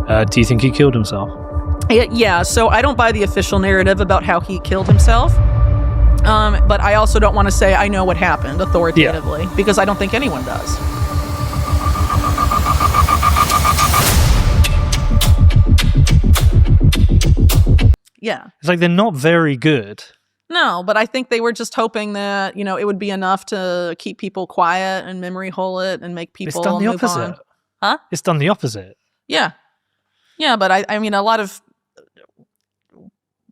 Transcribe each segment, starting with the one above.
Do you think he killed himself? Yeah, so I don't buy the official narrative about how he killed himself. But I also don't want to say I know what happened authoritatively, because I don't think anyone does. Yeah. It's like they're not very good. No, but I think they were just hoping that, it would be enough to keep people quiet and memory hole it and make people It's done the move opposite. on. Huh? It's done the opposite. Yeah. Yeah, but I mean, a lot of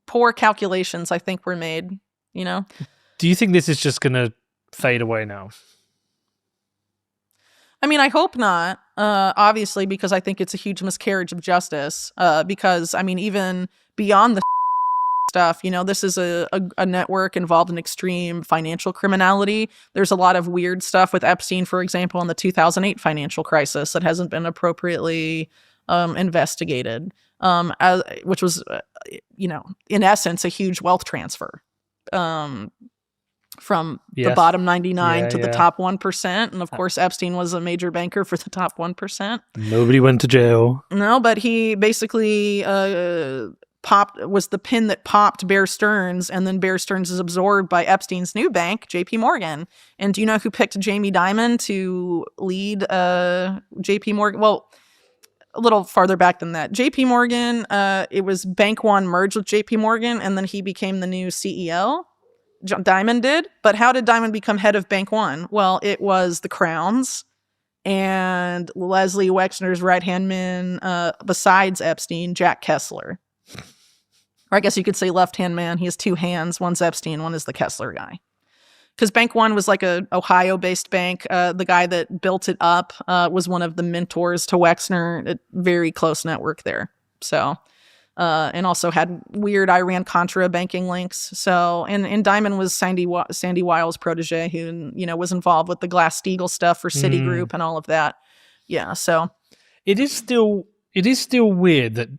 poor calculations, I think, were made, Do you think this is just going to fade away now? I mean, I hope not, obviously, because I think it's a huge miscarriage of justice. Because, I mean, even beyond the stuff, this is a network involved in extreme financial criminality. There's a lot of weird stuff with Epstein, for example, in the 2008 financial crisis that hasn't been appropriately investigated, which was, in essence, a huge wealth transfer. From the bottom 99 to the top 1%. And of course, Epstein was a major banker for the top 1%. Nobody went to jail. No, but he basically was the pin that popped Bear Stearns, and then Bear Stearns is absorbed by Epstein's new bank, JP Morgan. And do you know who picked Jamie Dimon to lead JP Morgan? Well, a little farther back than that. JP Morgan, it was Bank One merged with JP Morgan, and then he became the new CEO. Dimon did, but how did Dimon become head of Bank One? Well, it was the Crowns and Leslie Wexner's right-hand man, besides Epstein, Jack Kessler. Or I guess you could say left-hand man. He has two hands. One's Epstein, one is the Kessler guy. Because Bank One was like a Ohio-based bank. The guy that built it up was one of the mentors to Wexner. A very close network there. So... and also had weird Iran-Contra banking links. So, and Dimon was Sandy Weil's protege, who, was involved with the Glass-Steagall stuff for Citigroup and all of that. Yeah, so. It is still weird that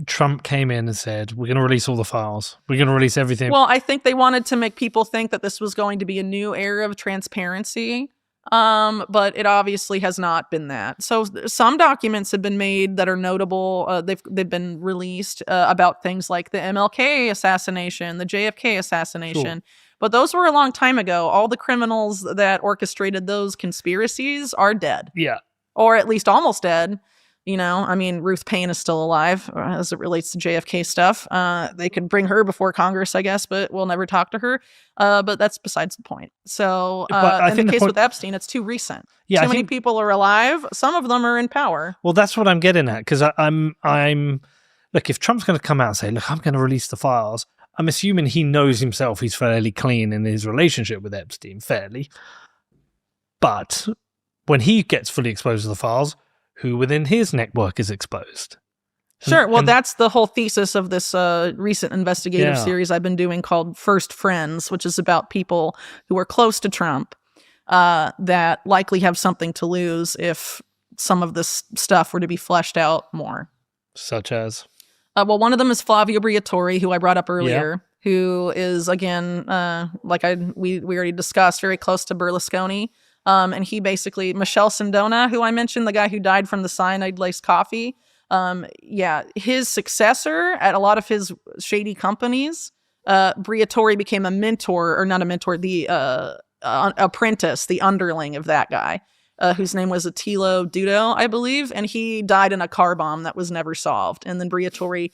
Trump came in and said, we're going to release all the files. We're going to release everything. Well, I think they wanted to make people think that this was going to be a new era of transparency. But it obviously has not been that. So some documents have been made that are notable. They've been released about things like the MLK assassination, the JFK assassination. Sure. But those were a long time ago. All the criminals that orchestrated those conspiracies are dead. Yeah. Or at least almost dead. I mean, Ruth Payne is still alive as it relates to JFK stuff. They could bring her before Congress, I guess, but we'll never talk to her. But that's besides the point. So in the case with Epstein, it's too recent. Yeah, many people are alive. Some of them are in power. Well, that's what I'm getting at. Because I'm look, if Trump's going to come out and say, look, I'm going to release the files, I'm assuming he knows himself he's fairly clean in his relationship with Epstein, fairly. But when he gets fully exposed to the files, who within his network is exposed. Sure. Well, that's the whole thesis of this recent investigative series I've been doing called First Friends, which is about people who are close to Trump that likely have something to lose if some of this stuff were to be fleshed out more. Such as? Well, one of them is Flavio Briatore, who I brought up earlier, who is, again, we already discussed, very close to Berlusconi. And he basically, Michelle Sindona, who I mentioned, the guy who died from the cyanide-laced coffee, his successor at a lot of his shady companies, Briatore became a mentor, or not a mentor, the apprentice, the underling of that guy, whose name was Attilo Dudo, I believe, and he died in a car bomb that was never solved. And then Briatore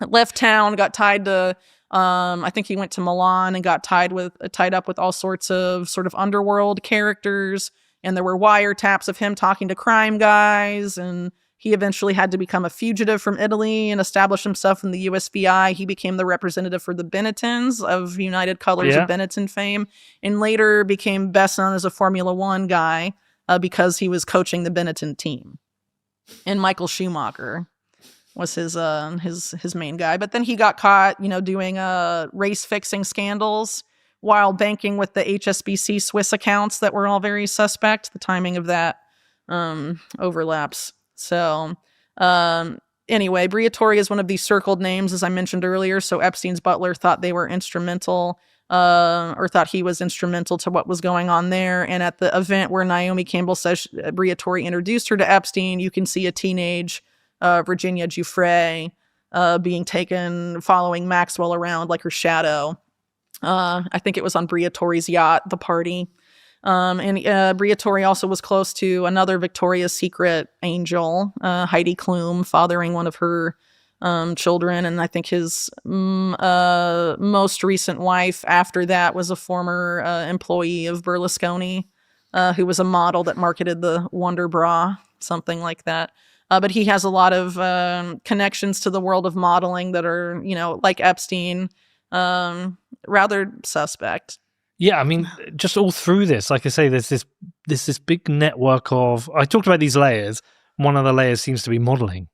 left town, got tied to... I think he went to Milan and got tied up with all sorts of sort of underworld characters, and there were wiretaps of him talking to crime guys, and he eventually had to become a fugitive from Italy and establish himself in the USVI. He became the representative for the Benettons of United Colors of Benetton fame, and later became best known as a Formula One guy because he was coaching the Benetton team. And Michael Schumacher was his main guy. But then he got caught, doing race fixing scandals while banking with the HSBC Swiss accounts that were all very suspect. The timing of that overlaps. So anyway, Briatore is one of these circled names, as I mentioned earlier. So Epstein's butler thought they were instrumental, or thought he was instrumental to what was going on there. And at the event where Naomi Campbell says Briatore introduced her to Epstein, you can see a teenage Virginia Giuffre being taken, following Maxwell around like her shadow. I think it was on Briatore's yacht, the party. And Briatore also was close to another Victoria's Secret angel, Heidi Klum, fathering one of her children. And I think his most recent wife after that was a former employee of Berlusconi, who was a model that marketed the Wonder Bra, something like that. But he has a lot of connections to the world of modeling that are, like Epstein, rather suspect. Yeah, I mean, just all through this, like I say, there's this big network of. I talked about these layers. One of the layers seems to be modeling.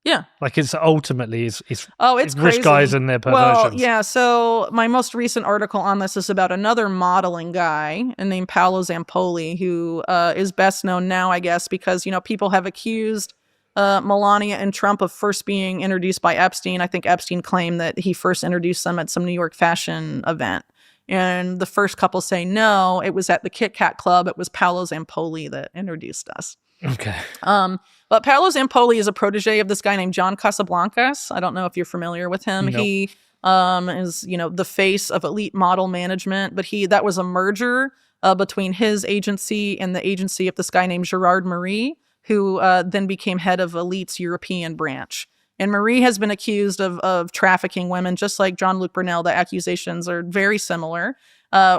Yeah, like it's ultimately it's it's rich crazy. guys and their perversions. Well, yeah. So my most recent article on this is about another modeling guy named Paolo Zampoli, who is best known now, I guess, because people have accused Melania and Trump of first being introduced by Epstein. I think Epstein claimed that he first introduced them at some New York fashion event. And the first couple say, no, it was at the Kit Kat Club. It was Paolo Zampoli that introduced us. Okay. But Paolo Zampoli is a protege of this guy named John Casablancas. I don't know if you're familiar with him. Nope. He is, the face of elite model management. But that was a merger between his agency and the agency of this guy named Gerard Marie, who then became head of Elite's European branch. And Marie has been accused of trafficking women, just like Jean-Luc Brunel. The accusations are very similar.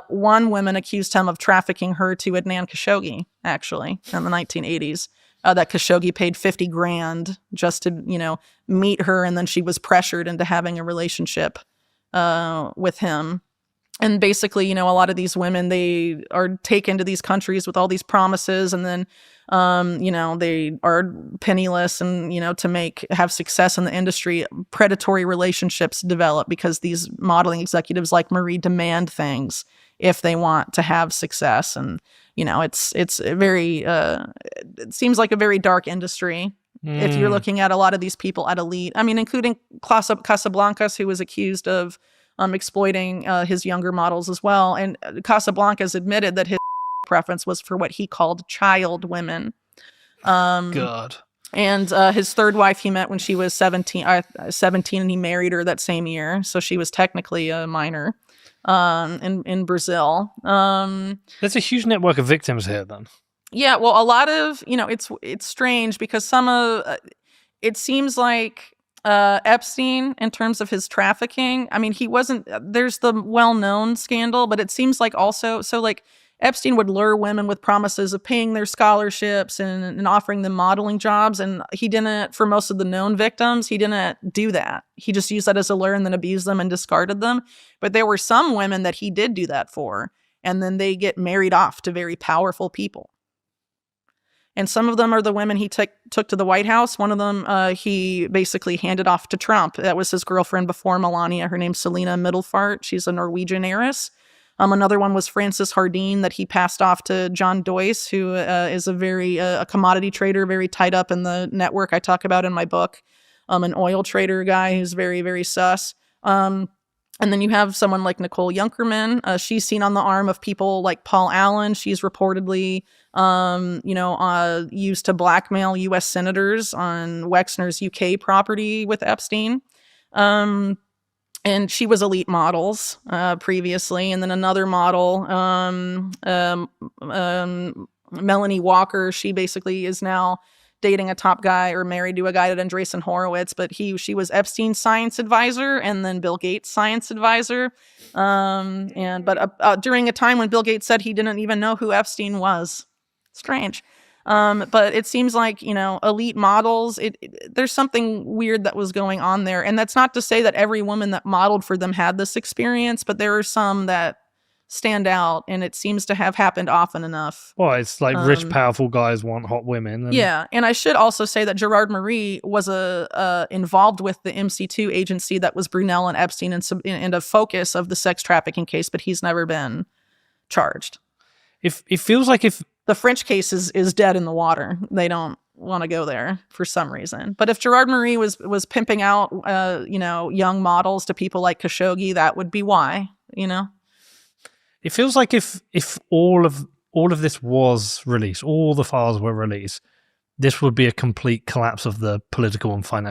One woman accused him of trafficking her to Adnan Khashoggi, actually, in the 1980s. That Khashoggi paid $50,000 just to, meet her, and then she was pressured into having a relationship with him. And basically, a lot of these women, they are taken to these countries with all these promises, and then they are penniless, and to have success in the industry, predatory relationships develop because these modeling executives like Marie demand things if they want to have success. And it's very it seems like a very dark industry if you're looking at a lot of these people at Elite. I mean, including Casablancas, who was accused of exploiting his younger models as well. And Casablancas admitted that his preference was for what he called child women. God. And his third wife he met when she was 17, and he married her that same year. So she was technically a minor in Brazil. There's a huge network of victims here then. Yeah, well, a lot of, it's strange because it seems like Epstein, in terms of his trafficking, I mean, there's the well-known scandal, but it seems like also, Epstein would lure women with promises of paying their scholarships and offering them modeling jobs. And he didn't, for most of the known victims, he didn't do that. He just used that as a lure and then abused them and discarded them. But there were some women that he did do that for. And then they get married off to very powerful people. And some of them are the women he took to the White House. One of them he basically handed off to Trump. That was his girlfriend before Melania. Her name's Selena Middelfart. She's a Norwegian heiress. Another one was Frances Hardin that he passed off to John Doyce, who is a very a commodity trader, very tied up in the network I talk about in my book. An oil trader guy who's very, very sus. And then you have someone like Nicole Junkerman. She's seen on the arm of people like Paul Allen. She's reportedly, used to blackmail U.S. senators on Wexner's UK property with Epstein. And she was Elite Models previously. And then another model, Melanie Walker, she basically is now dating a top guy or married to a guy at Andreessen Horowitz, but she was Epstein's science advisor and then Bill Gates' science advisor. But during a time when Bill Gates said he didn't even know who Epstein was. Strange. But it seems like, Elite Models, there's something weird that was going on there. And that's not to say that every woman that modeled for them had this experience, but there are some that stand out, and it seems to have happened often enough. Well, it's like rich, powerful guys want hot women. Yeah, and I should also say that Gerard Marie was involved with the MC2 agency that was Brunel and Epstein and a focus of the sex trafficking case, but he's never been charged. It feels like if the French case is dead in the water, they don't want to go there for some reason. But if Gerard Marie was pimping out, young models to people like Khashoggi, that would be why, It feels like if all of this was released, all the files were released, this would be a complete collapse of the political and financial